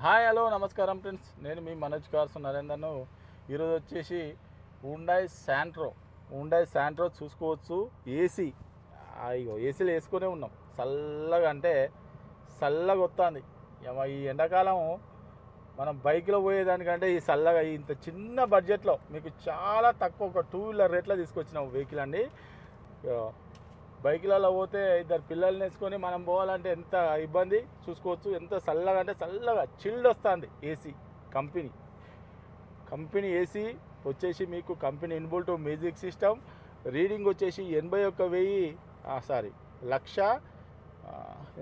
Hi hello నమస్కారం friends, నేను మీ Manoj cars నరేందర్ను. ఈరోజు వచ్చేసి హుండాయ్ శాంట్రో చూసుకోవచ్చు. ఏసీ అయ్యో ఏసీలో వేసుకునే ఉన్నాం. చల్లగా అంటే చల్లగా వస్తుంది. ఈ ఎండాకాలం మనం బైక్లో పోయేదానికంటే ఈ చల్లగా ఇంత చిన్న బడ్జెట్లో మీకు చాలా తక్కువ ఒక 2 వీలర్ రేట్లో తీసుకొచ్చినాం వెహికల్ అండి. బైకులలో పోతే ఇద్దరు పిల్లల్ని వేసుకొని మనం పోవాలంటే ఎంత ఇబ్బంది చూసుకోవచ్చు. ఎంత చల్లగా అంటే చల్లగా చిల్డ్ వస్తుంది. ఏసీ కంపెనీ ఏసీ వచ్చేసి మీకు company inbuilt music system. Reading వచ్చేసి 81,000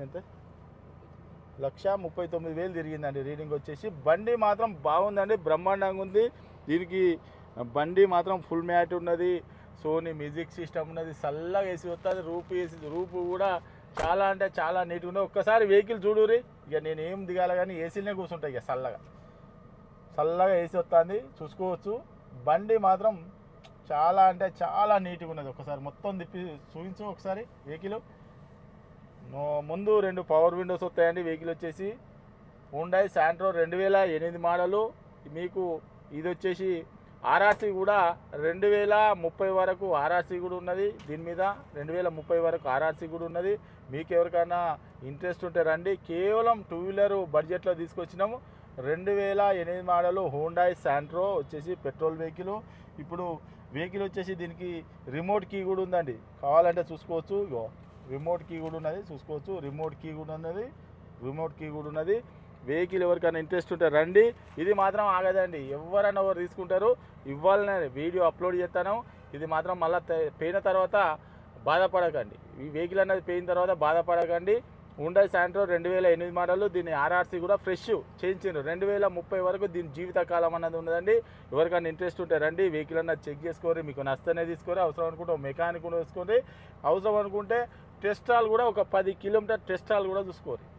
ఎంత 1,39,000 తిరిగిందండి రీడింగ్ వచ్చేసి. బండి మాత్రం బాగుందండి, బ్రహ్మాండంగా ఉంది. దీనికి బండి మాత్రం ఫుల్ మ్యాట్ ఉన్నది, సోనీ మ్యూజిక్ సిస్టమ్ ఉన్నది, చల్లగా ఏసీ వస్తుంది. రూపు కూడా చాలా అంటే చాలా నీట్గా ఉన్నది. ఒక్కసారి వెహికల్ చూడురి, ఇక నేను ఏం దిగాల కానీ ఏసీలోనే కూర్చుంటాయి. ఇక చల్లగా ఏసీ వస్తుంది చూసుకోవచ్చు. బండి మాత్రం చాలా అంటే చాలా నీట్గా ఉన్నది. ఒకసారి మొత్తం తిప్పి చూపించు ఒకసారి వెహికల్. ముందు 2 పవర్ విండోస్ వస్తాయండి. వెహికల్ వచ్చేసి హుండాయ్ శాంట్రో 2008 మోడలు. మీకు ఇది వచ్చేసి ఆర్ఆర్సీ కూడా 2030 వరకు ఆర్ఆర్సీ కూడా ఉన్నది. దీని మీద 2030 వరకు ఆర్ఆర్సీ కూడా ఉన్నది. మీకు ఎవరికైనా ఇంట్రెస్ట్ ఉంటే రండి. కేవలం 2 వీలర్ బడ్జెట్లో తీసుకొచ్చినాము. 2008 మోడలు హుండాయ్ శాంట్రో వచ్చేసి పెట్రోల్ వెహికల్. ఇప్పుడు వెహికల్ వచ్చేసి దీనికి రిమోట్ కీ కూడా ఉందండి, కావాలంటే చూసుకోవచ్చు. రిమోట్ కీ కూడా ఉన్నది చూసుకోవచ్చు. రిమోట్ కీ కూడా ఉన్నది. వెహికల్ ఎవరికైనా ఇంట్రెస్ట్ ఉంటే రండి. ఇది మాత్రం ఆగదండి, ఎవరైనా ఎవరు తీసుకుంటారు. ఇవ్వాలనే వీడియో అప్లోడ్ చేస్తాను. ఇది మాత్రం మళ్ళీ పోయిన తర్వాత బాధపడకండి. ఈ వెహికల్ అనేది పోయిన తర్వాత బాధపడకండి. Hyundai Santro 2008 model. దీని ఆర్ఆర్సీ కూడా ఫ్రెష్ చేయించారు. 2030 వరకు దీని జీవితకాలం అన్నది ఉన్నదండి. ఎవరికైనా ఇంట్రెస్ట్ ఉంటే రండి. వెహికల్ అన్నది చెక్ చేసుకోరి, మీకు నష్టనే తీసుకోరి. అవసరం అనుకుంటే మెకానిక్ కూడా వేసుకోండి. అవసరం అనుకుంటే టెస్ట్ ట్రాల్ కూడా ఒక 10 కిలోమీటర్ టెస్ట్ ట్రాల్ కూడా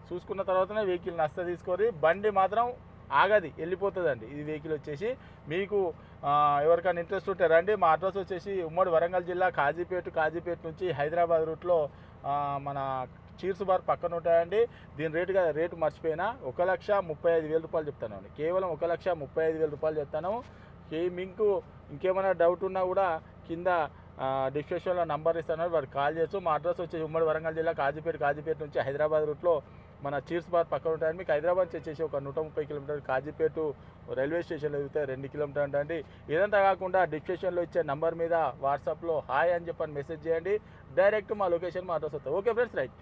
చూసుకున్న తర్వాతనే వెహికల్ నష్ట తీసుకోరి. బండి మాత్రం ఆగది, వెళ్ళిపోతుందండి. ఈ వెహికల్ వచ్చేసి మీకు ఎవరికైనా ఇంట్రెస్ట్ ఉంటే రండి. మా అడ్రస్ వచ్చేసి ఉమ్మడి వరంగల్ జిల్లా కాజీపేట నుంచి హైదరాబాద్ రూట్లో మన చీర్స్ బార్ పక్కన ఉంటాయండి. దీని రేటు మర్చిపోయినా 1,35,000 రూపాయలు చెప్తానండి. కేవలం 1,35,000 రూపాయలు చెప్తాను. మీకు ఇంకేమైనా డౌట్ ఉన్నా కూడా కింద డిస్క్రిప్షన్లో నంబర్ ఇస్తాను, వాడు కాల్ చేయొచ్చు. మా అడ్రస్ వచ్చేసి ఉమ్మడి వరంగల్ జిల్లా కాజీపేట నుంచి హైదరాబాద్ రూట్లో మన చీర్స్ బార్ పక్కన ఉంటాయండి. మీకు హైదరాబాద్ నుంచి వచ్చేసి ఒక 130 కిలోమీటర్, కాజీపేట రైల్వే స్టేషన్లో ఎదిగితే 2 కిలోమీటర్ ఉంటుంది. ఇదంతా కాకుండా డిస్క్రిప్షన్లో ఇచ్చే నంబర్ మీద వాట్సాప్లో హాయ్ అని చెప్పని మెసేజ్ చేయండి. డైరెక్ట్ మా లొకేషన్ మా అడ్రస్ వస్తుంది. Okay friends, right.